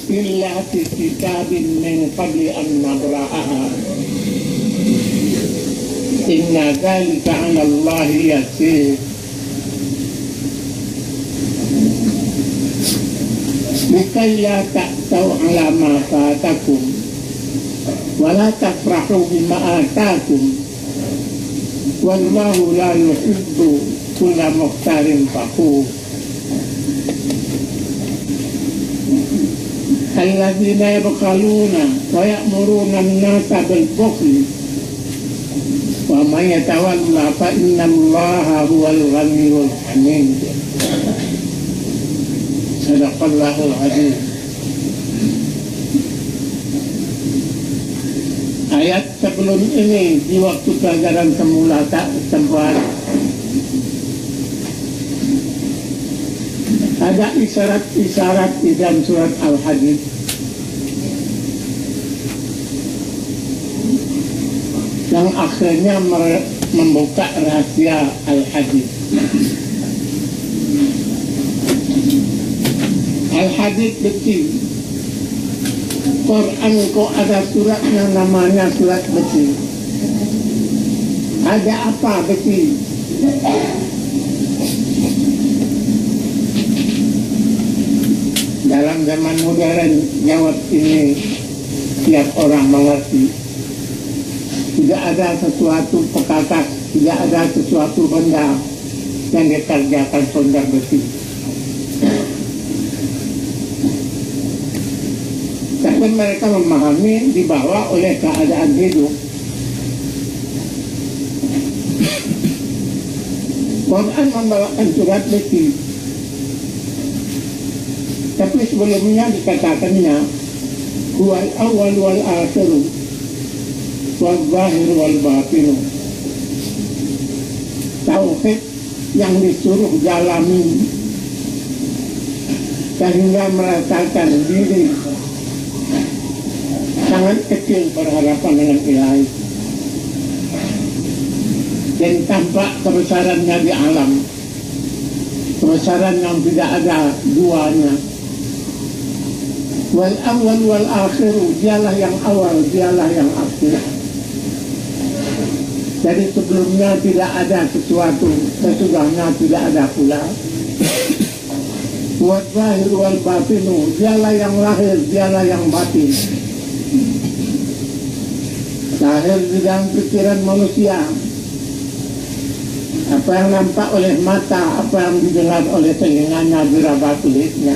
إلا في كتاب من قبل أن نبرأها إن ذلك على الله يسير لكي لا تأسوا على ما فاتكم ولا تفرحوا بما آتاكم والله لا يحب كل مختار فخور الذين يبخلون ويأمرون الناس بالبخل ومن يتولى فإن الله هو الغني الحميد صدق الله العظيم. Ayat sebelum ini di waktu pelajaran semula sempat ada isyarat-isyarat di dalam surat Al-Hadid yang akhirnya membuka rahasia Al-Hadid. Al-Hadid besi. Quran kok ada suratnya namanya surat besi. Ada apa besi? Dalam zaman modern jawab ini tiap orang mengerti. Tidak ada sesuatu pekakas, tidak ada sesuatu benda yang dikerjakan sondar besi. Tapi mereka memahami dibawa oleh keadaan hidup. Quran membawakan surat besi. Tapi sebelumnya dikatakannya huwal awwal wal akhir wal zahir wal batin. Tauhid yang disuruh jalani sehingga merasakan diri sangat kecil berhadapan dengan Ilahi dan tampak kebesarannya di alam, kebesaran yang tidak ada duanya. Wal awal wal akhir, dialah yang awal, dialah yang akhir. Jadi sebelumnya tidak ada sesuatu, sesudahnya tidak ada pula. Wal zahir wal batinu, dialah yang lahir, dialah yang batin. Lahir di dalam pikiran manusia. Apa yang nampak oleh mata, apa yang didengar oleh telinganya, diraba kulitnya.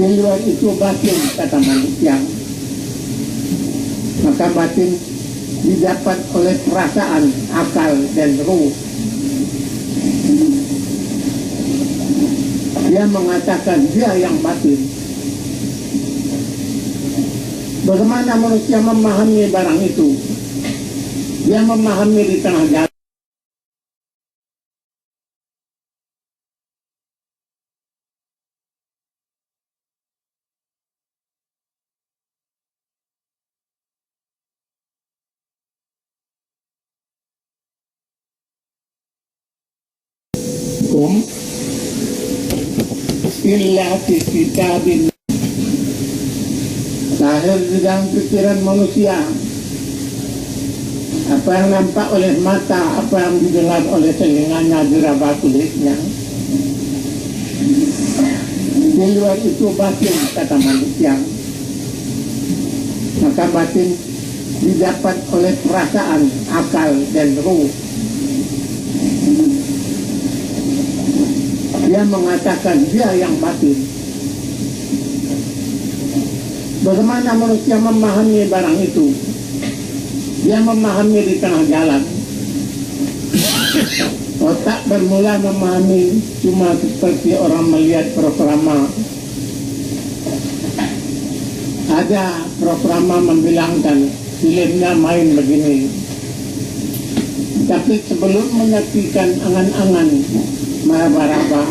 Di luar itu batin, kata manusia. Maka batin didapat oleh perasaan, akal, dan ruh. Dia mengatakan dia yang batin. Bagaimana manusia memahami barang itu? Dia memahami di tengah jalan. Illa fi kitabin, lahir di dalam pikiran manusia. Apa yang nampak oleh mata, apa yang didengar oleh telinganya, diraba kulitnya. Di luar itu batin, kata manusia. Maka batin didapat oleh perasaan, akal, dan ruh. Dia mengatakan dia yang batin. Bagaimana manusia memahami barang itu? Dia memahami di tengah jalan. Otak bermula memahami cuma seperti orang melihat programa. Ada programa membilangkan filmnya main begini. Tapi sebelum menyaksikan angan-angan meraba-raba,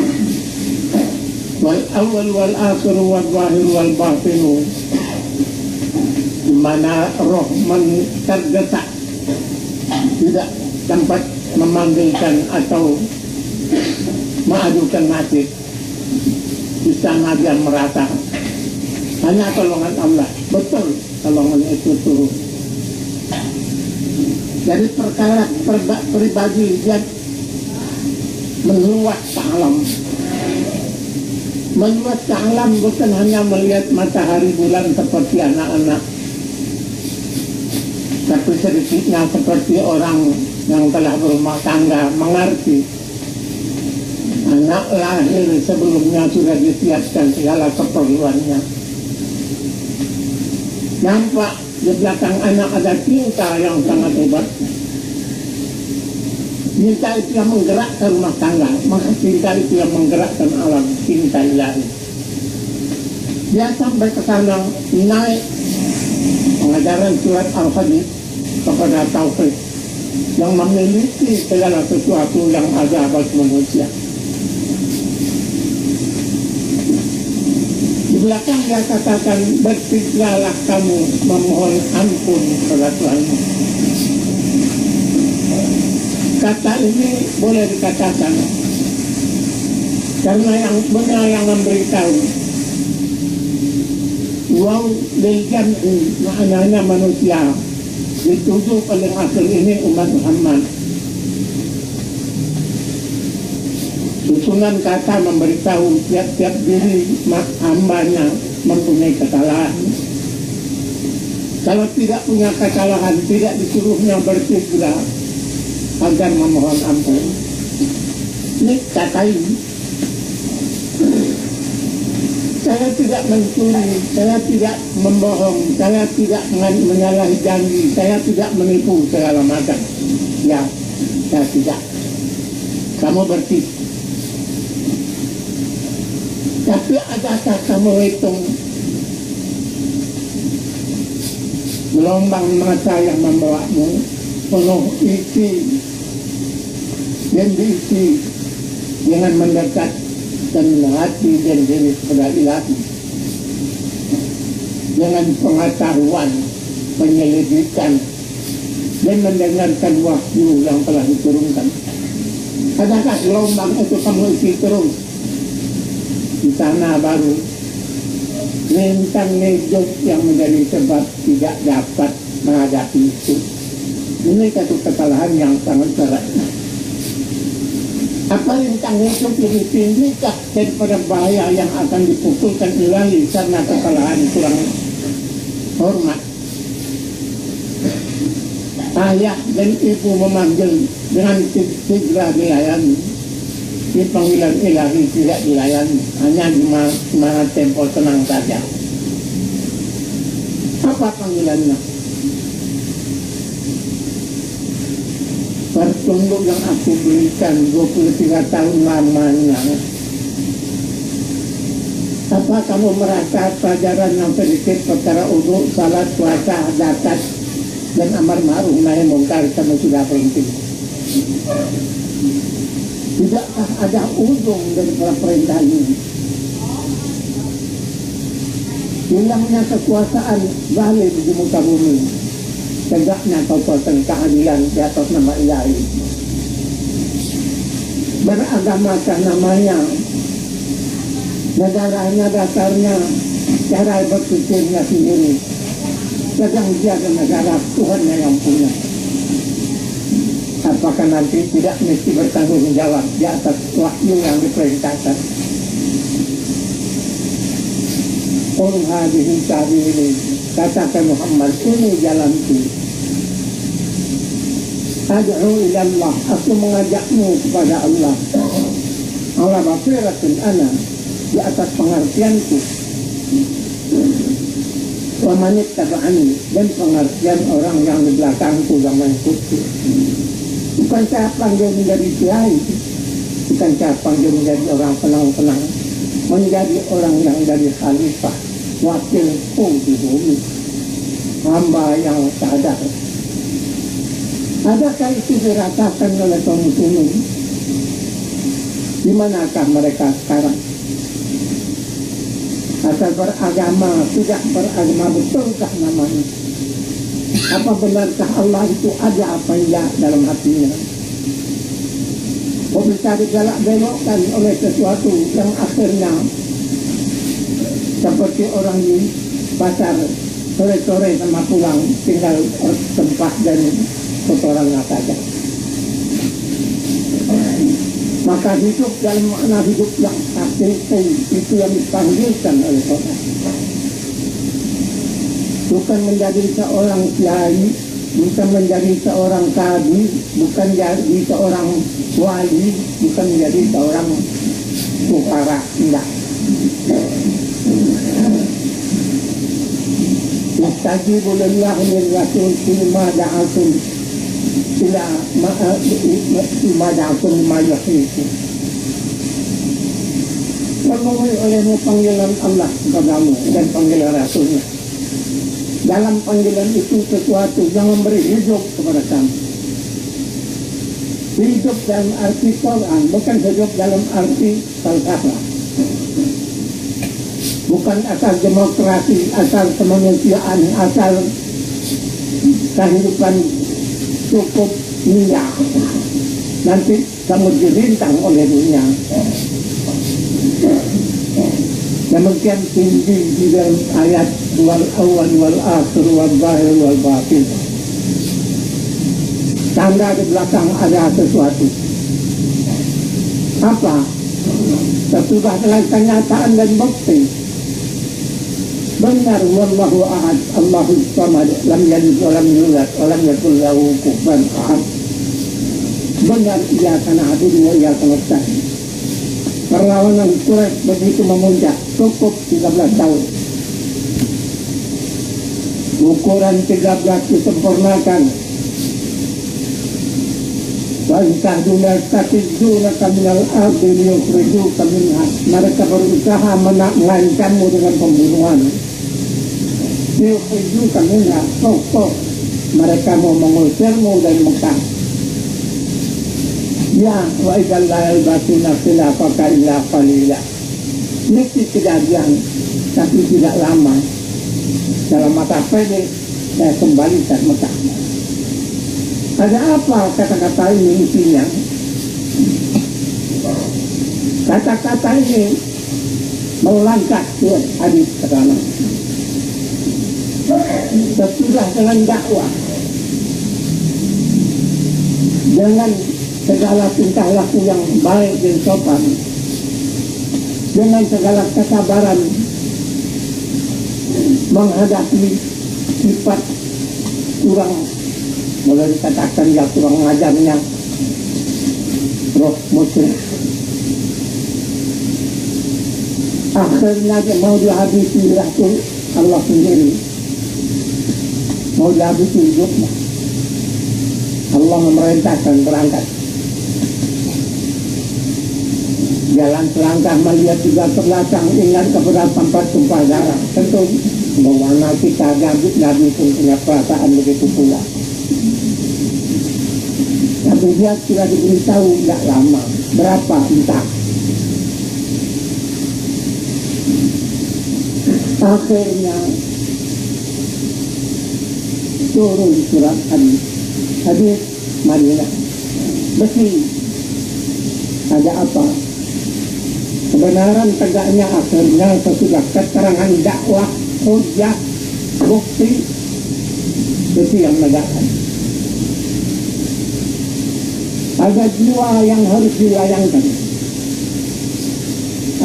wal awal wal akhir wal zahir wal batinu, di mana roh terdesak, tidak sempat memanggilkan atau mengadukan nasib. Di sana dia merata. Hanya tolongan Allah. Betul tolongan itu turun. Dari perkara pribadi dia meluas ke alam. Meluas ke alam bukan hanya melihat matahari bulan seperti anak-anak, tapi sedikitnya seperti orang yang telah berumah tangga mengerti. Anak lahir sebelumnya sudah disiapkan segala keperluannya. Nampak di belakang anak ada cinta yang sangat hebat. Cinta itu yang menggerakkan rumah tangga, maka cinta itu yang menggerakkan alam, cinta ilahi. Dia sampai ke sana naik pengajaran surat Al-Hadid kepada Tauhid yang memiliki segala sesuatu yang ada bagi manusia. Di belakang dia katakan, berpikirlah kamu memohon ampun kepada Tuhanmu. Kata ini boleh dikatakan karena yang benar yang memberitahu wow legan maknanya manusia dituju paling akhir ini umat Muhammad. Susunan kata memberitahu tiap-tiap diri hambanya mempunyai kesalahan. Kalau tidak punya kesalahan, tidak disuruhnya berpikir agar memohon ampun. Ini kata ini. Saya tidak mencuri, saya tidak membohong, saya tidak menyalahi janji, saya tidak menipu segala macam. Ya, saya tidak. Kamu bersih. Tapi adakah kamu hitung gelombang masa yang membawamu penuh isi dan diisi dengan mendekat dan hati dan diri kepada ilahi dengan pengetahuan, penyelidikan dan mendengarkan wahyu yang telah diturunkan. Adakah gelombang itu kamu isi terus? Di sana baru rintang hidup yang menjadi sebab tidak dapat menghadapi itu. Ini satu kesalahan yang sangat berat. Apa rintang hidup lebih tinggi daripada bahaya yang akan dipukulkan ilahi karena kesalahan kurang hormat. Ayah dan ibu memanggil dengan segera dilayani. Di panggilan ilahi tidak dilayani, hanya di mana tempo tenang saja. Apa panggilannya? Pertunduk yang aku berikan 23 tahun lamanya. Apa kamu merasa pelajaran yang sedikit perkara uduk, salat, puasa, zakat, dan amar ma'ruf nahi mungkar kamu sudah berhenti? Tidakkah ada ujung dari perintah ini? Hilangnya kekuasaan zalim di muka bumi, tegaknya kekuasaan keadilan di atas nama ilahi. Beragamakah namanya, negaranya dasarnya cara berpikirnya sendiri, sedang dia negara Tuhannya yang punya. Apakah nanti tidak mesti bertanggung jawab di atas wahyu yang diperintahkan? Qul hadhihi sabili, katakan Muhammad, ini jalanku. Ad'u ila Allah, aku mengajakmu kepada Allah. Allah basiratin ana, di atas pengertianku. Wa man ittaba'ani, dan pengertian orang yang di belakangku yang mengikutku. Bukan saya panggil menjadi kiai, bukan saya panggil menjadi orang penang-penang, menjadi orang yang dari khalifah, wakilku di bumi, hamba yang sadar. Adakah itu dirasakan oleh kaum muslimin? Di manakah mereka sekarang? Asal beragama, tidak beragama, betulkah namanya? Apa benarkah Allah itu ada apa enggak dalam hatinya? Bisa digalak belokkan oleh sesuatu yang akhirnya seperti orang di pasar sore-sore sama pulang tinggal tempat dan kotorannya saja. Maka hidup dalam makna hidup yang hakiki itu yang dipanggilkan oleh Allah. Bukan menjadi seorang kiai, bukan menjadi seorang kadi, bukan menjadi seorang wali, bukan menjadi seorang fuqara, tidak. Istajibu lillahi wa rasul fima da'atum ila ma da'atum ma yuhyikum. Memenuhi olehmu panggilan Allah kepadamu dan panggilan Rasulnya. Dalam panggilan itu sesuatu yang memberi hidup kepada kamu. Hidup dalam arti Quran, bukan hidup dalam arti falsafah. Bukan asal demokrasi, asal kemanusiaan, asal kehidupan cukup minyak. Nanti kamu dirintang oleh dunia. Demikian tinggi di dalam ayat wal awal wal akhir wal zahir wal batin. Tanda di belakang ada sesuatu. Apa? Sesudah dengan kenyataan dan bukti. Benar, wallahu ahad, Allahus samad, lam yalid wa lam yulad wa lam yakul lahu kufuwan ahad. Benar, iyyaka na'budu wa iyyaka nasta'in. Perlawanan Quraisy begitu memuncak, cukup 13 tahun. Ukuran 13 disempurnakan. Wa'intahduna tatidunaka minal ardi liyukhrijuka minha. Mereka berusaha mengancammu dengan pembunuhan. Liyukhrijuka minha. Mereka mau mengusirmu dari Mekah. Ya, wa idzal la yalbasuna khilafaka illa qalila. Ini kejadian, tapi tidak lama. Dalam masa pendek, saya kembali ke Mekah. Ada apa kata-kata ini isinya? Kata-kata ini melangkah ke hadis pertama. Sesudah dengan dakwah, dengan segala tingkah laku yang baik dan sopan, dengan segala kesabaran menghadapi sifat kurang, mulai dikatakan ya kurang ngajarnya roh musyrik. Akhirnya mau dihabisi Rasul Allah sendiri, mau dihabisi hidupnya. Allah memerintahkan berangkat. Jalan selangkah melihat juga ke belakang, ingat kepada tempat tumpah darah. Tentu bagaimana kita Nabi pun punya perasaan begitu pula. Tapi dia sudah diberitahu tidak lama, berapa entah. Akhirnya turun surat hadis Madinah. Besi. Ada apa? Kebenaran tegaknya akhirnya sesudah keterangan dakwah, hujjah, bukti, itu yang menegakkan. Ada jiwa yang harus dilayangkan,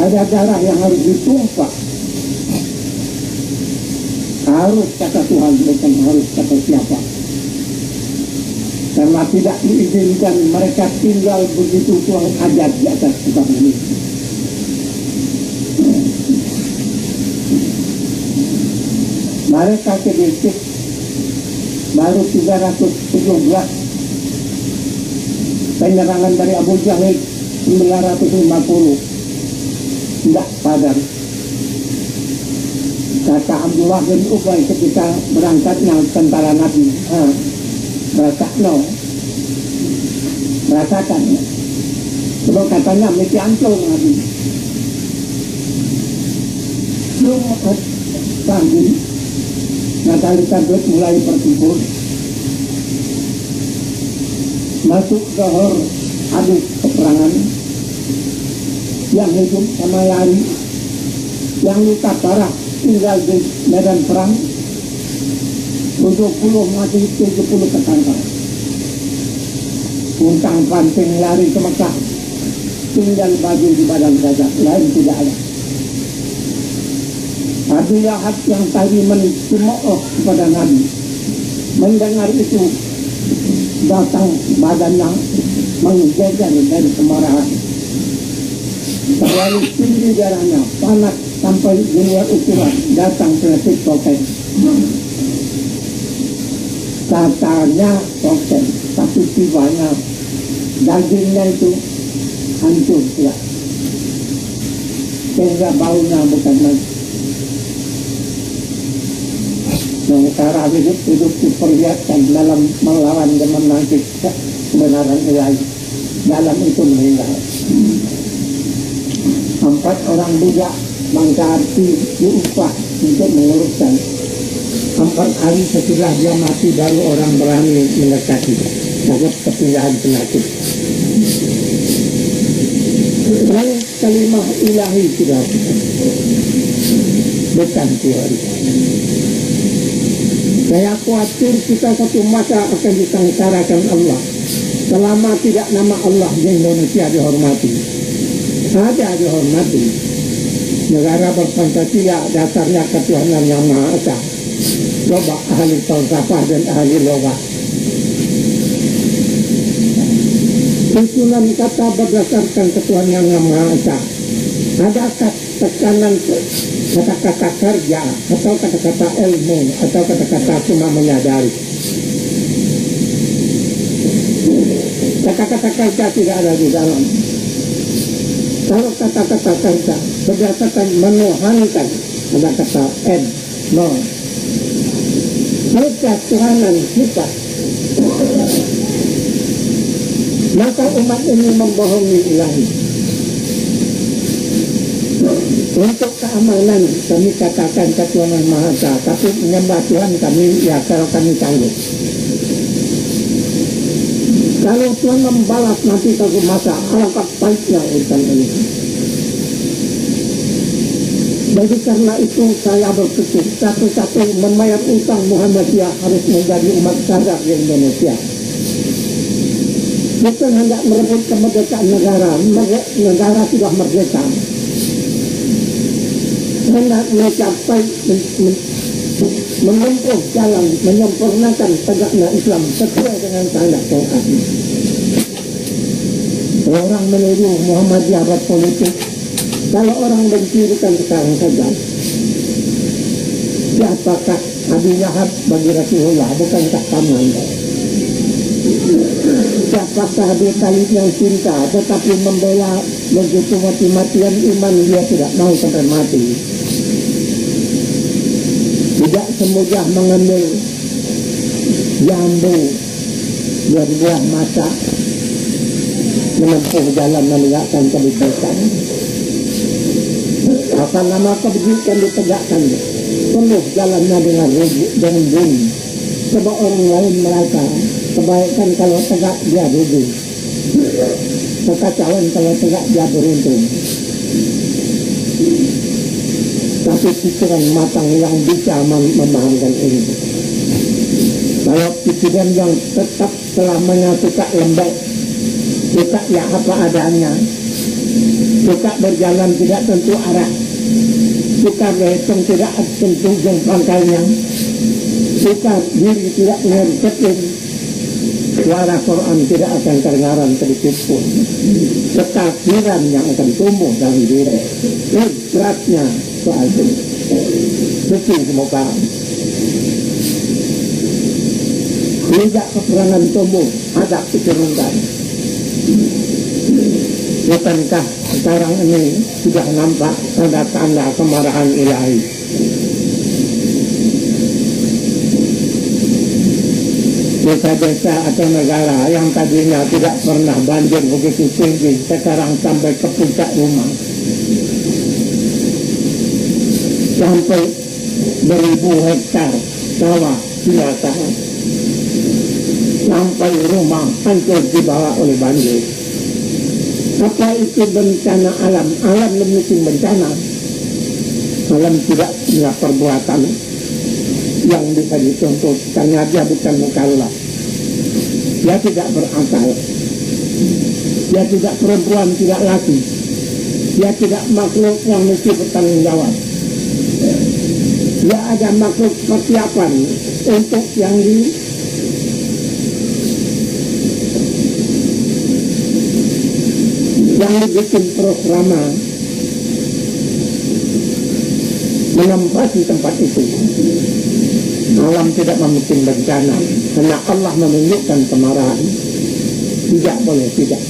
ada darah yang harus ditumpah. Harus kata Tuhan, bukan harus kata siapa. Karena tidak diizinkan mereka tinggal begitu kurang ajar di atas muka bumi. Mereka sedikit baru 317 penyerangan dari Abu Jahil 950 tidak padam. Kata Abdullah bin Ubay ketika berangkatnya tentara Nabi, rasakan. Sebab katanya mesti ancur Nabi. Belum pagi, Natali Kadut mulai bertempur. Masuk ke hor habis peperangan. Yang hidup sama lari. yang luka parah tinggal di medan perang, 70 mati, 70 ketangkap. Untang panting lari ke Mekah, tinggal baju di badan saja, lain tidak ada. Abu Lahab yang tadi mencemooh kepada Nabi, mendengar itu datang badan yang menggeger dari kemarahan. Terlalu tinggi darahnya, panas sampai di luar ukuran, datang penyakit token. Katanya token, tapi tibanya dagingnya itu hancur ya. Sehingga baunya bukan lagi. Yang cara hidup diperlihatkan dalam melawan dan menanti kebenaran ilahi. Dalam itu meninggal. 4 orang budak mengganti diupah untuk menguruskan. 4 hari setelah dia mati baru orang berani mendekati. Takut kepilahan penyakit. Lalu kalimah ilahi sudah bukan teori. Saya khawatir kita satu masa akan disengsarakan Allah selama tidak nama Allah di Indonesia dihormati. Ada dihormati. Negara berpancasila dasarnya ketuhanan yang Maha Esa. Coba ahli falsafah dan ahli logak. Susunan kata berdasarkan ketuhanan yang Maha Esa. Adakah tekanan kata-kata kerja atau kata-kata ilmu atau kata-kata cuma menyadari? Kata-kata kerja tidak ada di dalam. Kalau kata-kata kerja berdasarkan menuhankan, ada kata no. Kerja Tuhanan sifat. Maka umat ini membohongi ilahi. Untuk keamanan kami katakan ketuhanan Maha Esa, tapi menyembah Tuhan kami ya kalau kami sanggup. Kalau Tuhan membalas nanti satu masa, alangkah baiknya urusan ini. Jadi karena itu saya berpikir satu-satu membayar utang Muhammadiyah harus menjadi umat sadar di Indonesia. Bukan hendak merebut kemerdekaan negara, negara sudah merdeka. Hendak mencapai menempuh jalan menyempurnakan tegaknya Islam sesuai dengan kehendak Tuhan. Orang meniru Muhammadiyah berpolitik. Kalau orang mencirikan sekarang saja, siapakah Abu Lahab bagi Rasulullah? Bukankah paman? Siapakah Abu Talib yang cinta tetapi membela begitu mati-matian iman dia tidak mau sampai mati? Tidak semudah mengambil jambu dari buah mata menempuh jalan menegakkan kebijakan. Akan lama kebijakan ditegakkan penuh jalannya dengan bunyi. Coba orang lain merasa kebaikan kalau tegak dia rugi, kekacauan kalau tegak dia beruntung. Tapi pikiran matang yang bisa memahamkan ini. Kalau pikiran yang tetap selamanya suka lembek, suka ya apa adanya, suka berjalan tidak tentu arah, suka berhitung tidak tentu ujung pangkalnya, suka diri tidak mengerti, suara Quran tidak akan terdengaran sedikit pun. Kekafiran yang akan tumbuh dalam diri. Beratnya soal itu. Suci semoga. Tidak keperangan tumbuh, ada kecerungan. Bukankah sekarang ini sudah nampak tanda-tanda kemarahan ilahi? Desa-desa atau negara yang tadinya tidak pernah banjir begitu tinggi, sekarang sampai ke puncak rumah. Sampai beribu hektar sawah binasa. Sampai rumah hancur dibawa oleh banjir. Apa itu bencana alam? Alam memiliki bencana. Alam tidak punya perbuatan yang bisa dicontoh karena dia bukan mukallaf. Dia tidak berakal. Dia tidak perempuan, tidak laki. Dia tidak makhluk yang mesti bertanggung jawab. Dia ada makhluk persiapan untuk yang dibikin programa menempati tempat itu. Alam tidak membuat bencana karena Allah menunjukkan kemarahan. Tidak boleh, tidak.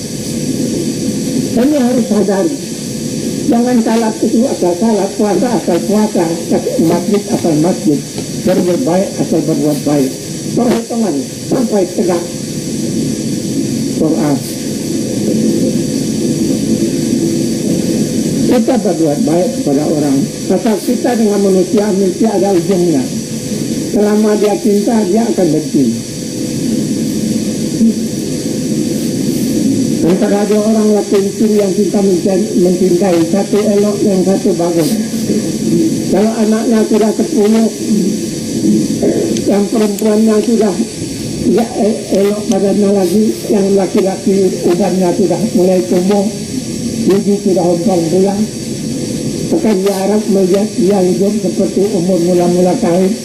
Kami harus sadari, jangan salat itu asal salat, puasa asal puasa, masjid asal masjid, berbuat baik asal berbuat baik. Perhitungan sampai tegak Quran. Kita berbuat baik kepada orang. Asal kita dengan manusia ada ujungnya. Selama dia cinta, dia akan benci. Antara dua orang laki istri yang cinta mencintai, satu elok, yang satu bagus. Kalau anaknya sudah 10, yang perempuannya sudah elok badannya lagi, yang laki-laki ubannya sudah mulai tumbuh, gigi sudah ompong pulang, akan diharap melihat dia hidup seperti umur mula-mula kawin.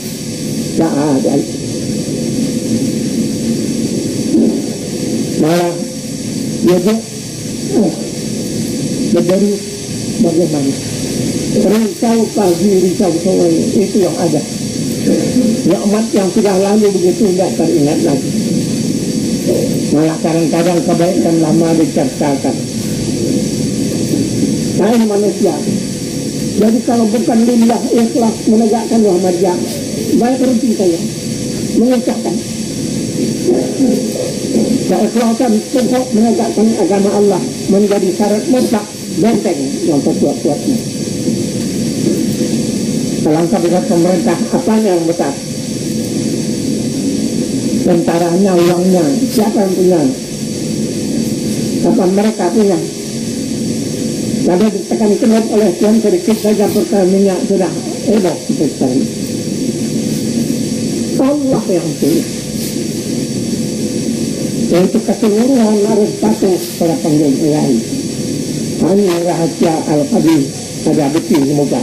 Tak ada. Malah jadi berdiri bagaimana? Risau pagi, risau sore, itu yang ada. Nikmat yang sudah lalu begitu tidak teringat lagi. Malah kadang-kadang kebaikan lama diceritakan. Nah, ini manusia. Jadi kalau bukan lillah ikhlas menegakkan Muhammadiyah, baik berhenti saya mengucapkan keikhlasan untuk menegakkan agama Allah menjadi syarat mutlak benteng yang terkuat-kuatnya. Alangkah besar pemerintah, apanya yang besar? Tentaranya, uangnya, siapa yang punya? Apa mereka punya? Lalu ditekan kenop oleh Tuhan sedikit saja perkara minyak sudah heboh seperti ini. Allah yang pilih. Untuk keseluruhan harus patuh pada panggilan ilahi. Hanya rahasia Al-Qadir ada bukti semoga.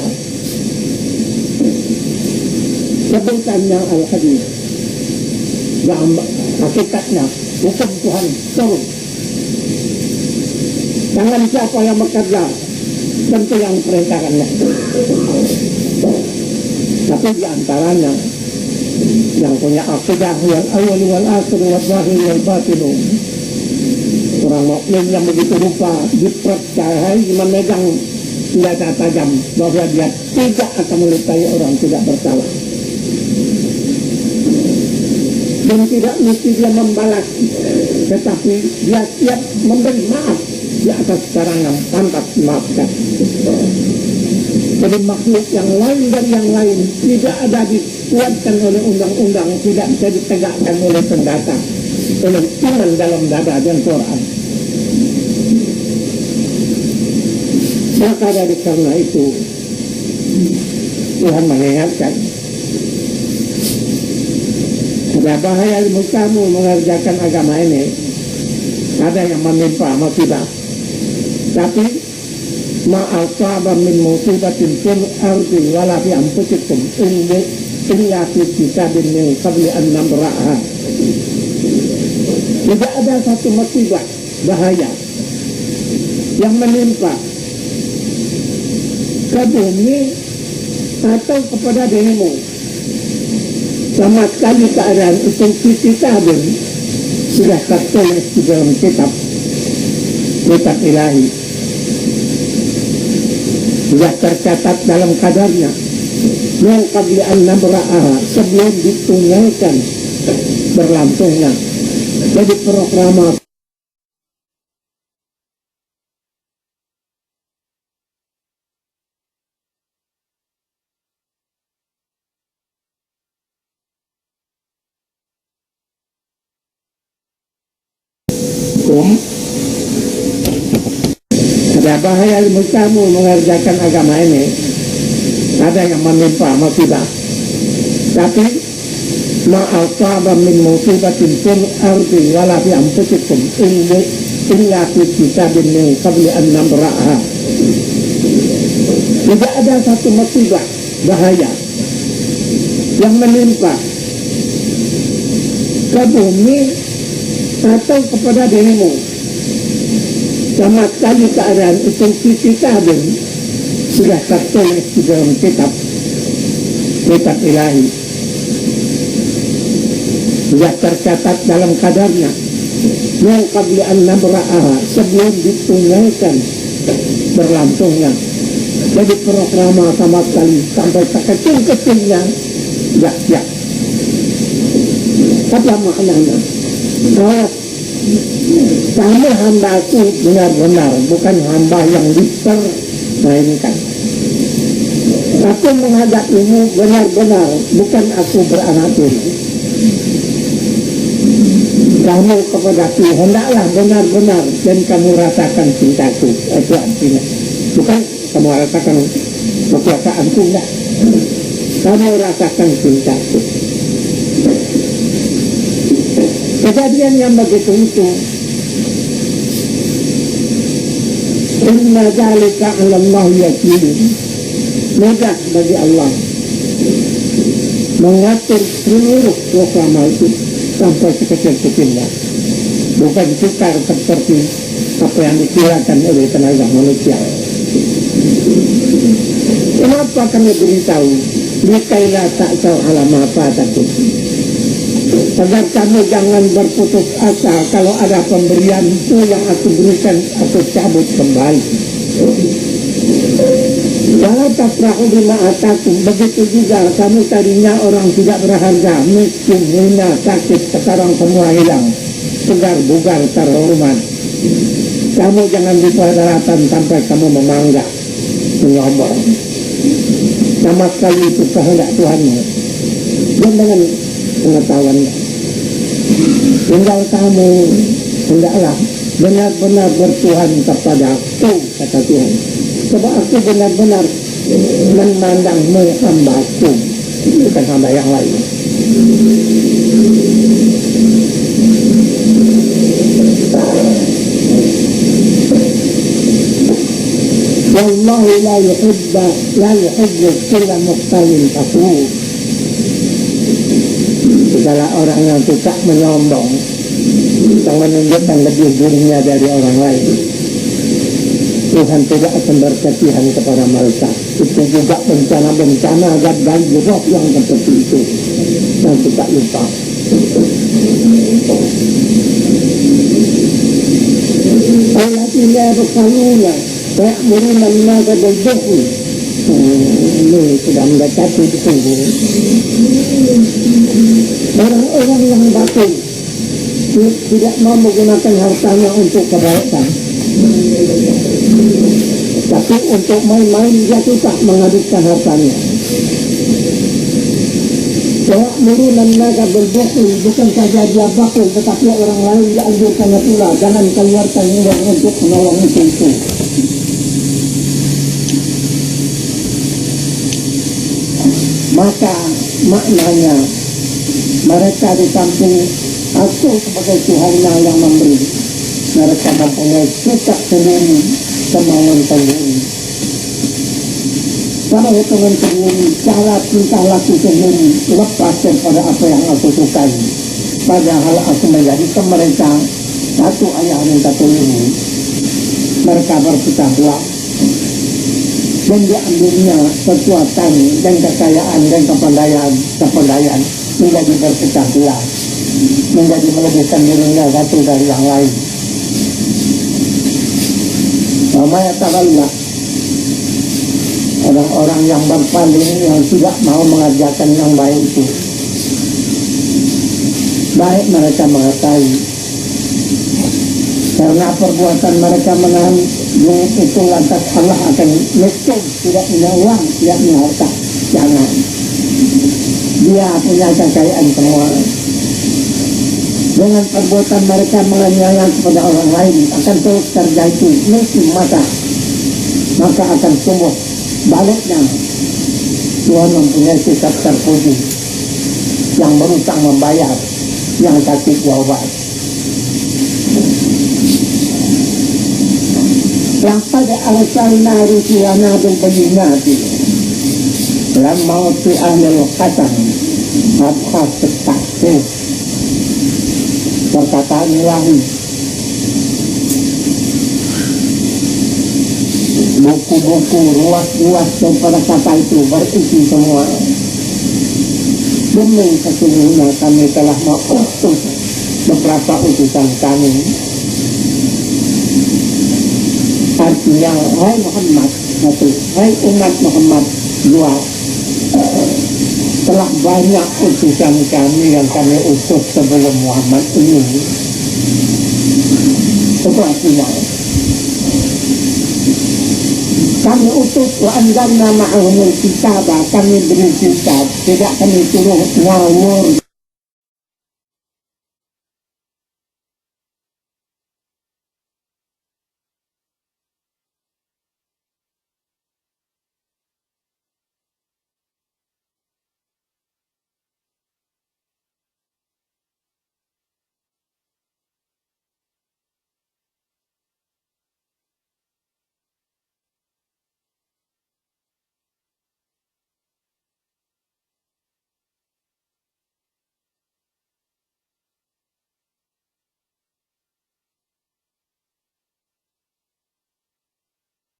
Sebutannya Al-Qadir. Dalam hakikatnya hukum Tuhan turun. Jangan siapa yang bekerja, tentu yang perintahkannya. Tapi diantaranya yang punya akidah wal awal wal akhir wal zahir wal batin, orang mukmin yang begitu rupa dipercayai memegang senjata tajam bahwa dia tidak akan melukai orang tidak bersalah dan tidak mesti dia membalas, tetapi dia siap memberi maaf di atas sekarang yang pantas dimaafkan. Jadi makhluk yang lain dari yang lain tidak ada dikuatkan oleh undang-undang, tidak bisa ditegakkan oleh senjata, oleh iman dalam dada dan Quran. Maka dari karena itu Tuhan mengingatkan, ada bahaya ilmu kamu mengerjakan agama ini. Ada yang menimpa musibah, tapi ma'asaba min musibatin fil ardi wala fi anfusikum illa fi kitabin min qabli an nabra'aha. Tidak ada satu musibah bahaya yang menimpa ke bumi atau kepada dirimu sama sekali keadaan itu kitabin sudah tertulis di dalam kitab ilahi, sudah tercatat dalam kadarnya yang qabli an nabra'aha, sebelum ditunaikan berlangsungnya. Jadi program ada bahaya ilmu kamu mengerjakan agama ini. ada yang menimpa musibah. Tapi ma'asaba min musibatin fil ardi wala fi anfusikum illa fi kitabin min qabli an nabra'aha. Tidak ada satu musibah bahaya yang menimpa ke bumi atau kepada dirimu sama sekali keadaan itu kitabin sudah tertulis di dalam kitab ilahi, sudah tercatat dalam kadarnya yang qabli an nabra'aha, sebelum ditunaikan berlangsungnya. Jadi programa sama sekali sampai sekecil-kecilnya ya. Apa maknanya? Kamu hamba-Ku benar-benar, bukan hamba yang dipermainkan. Aku menghadapimu benar-benar, bukan aku beranak tiri. Kamu kepadaku hendaklah benar-benar dan kamu rasakan cintaku. Itu artinya bukan kamu rasakan kekuasaanku, enggak. Kamu rasakan cintaku. Kejadian yang begitu itu, inna dzalika 'ala Allah yaqin, mudah bagi Allah mengatur seluruh programa itu sampai sekecil-kecilnya, bukan sukar seperti apa yang dikirakan oleh tenaga manusia. Kenapa kami beritahu? Likailah ta'sau 'ala ma fatakum, agar kamu jangan berputus asa kalau ada pemberian itu yang aku berikan, aku cabut kembali. Jangan tafrahu bima atakum, begitu juga kamu tadinya orang tidak berharga, miskin, hina, sakit, sekarang semua hilang, segar, bugar, terhormat. Kamu jangan diperhatikan sampai kamu memangga, menyombong. Sama sekali itu kehendak Tuhanmu. Dan dengan pengetahuannya, tinggal kamu hendaklah benar-benar bertuhan kepada Aku, kata Tuhan. Sebab aku benar-benar memandangmu hamba-Ku, bukan hamba yang lain. Wallahu la yuhibbu kulla mukhtalin fakhur. Segala orang yang suka menyombong, yang menunjukkan lebih dirinya dari orang lain, Tuhan tidak akan berkasihan kepada mereka. Itu juga bencana-bencana dan buruk yang seperti itu yang suka lupa. Allah tidak berkalula ya'muruna an-nasa bil-birri. Ini sudah mendekati ditunggu. Orang-orang yang batil tidak mau menggunakan hartanya untuk kebaikan, tapi untuk main-main dia suka menghabiskan hartanya. Ya'muruna an-nasa bil-birri, bukan saja dia batil, tetapi orang lain dianjurkannya pula jangan keluarkan uang untuk menolong itu. Maka maknanya mereka di samping Aku sebagai Tuhannya yang memberi, mereka mempunyai sikap sendiri, kemauan sendiri, cara hitungan sendiri, cara tingkah laku sendiri, lepas daripada apa yang aku sukai. Padahal aku menjadikan mereka satu ayah dan satu ibu. Mereka berpecah belah dan diambilnya kekuatan dan kekayaan dan kepandaian menjadi berpecah belah, menjadi melebihkan dirinya satu dari yang lain. Namanya takallah, orang-orang yang berpaling, yang tidak mau mengajarkan yang baik itu. Baik mereka mengetahui, karena perbuatan mereka menahan itu lantas Allah akan miskin, tidak punya uang, tidak punya harta. Jangan, dia punya kekayaan semua. Dengan perbuatan mereka menganiaya kepada orang lain akan terus terjadi miskin, maka akan tumbuh baliknya Tuhan mempunyai sikap terpuji yang berutang membayar, yang sakit wawat. Laqad arsalna rusulana bil bayyinati lamma uti ahlul qasam abkhas tahqiq. Perkataan ilahi, buku-buku ruas-ruas daripada kata itu berisi semua. Demi sesungguhnya kami telah mengutus beberapa utusan kami. Artinya, hai Muhammad, hai umat Muhammad, dua, telah banyak utusan kami yang kami utus sebelum Muhammad ini. Itu artinya kami utus wa anzalna ma'ahumul kitab, kami beri kitab, tidak kami suruh ngawur.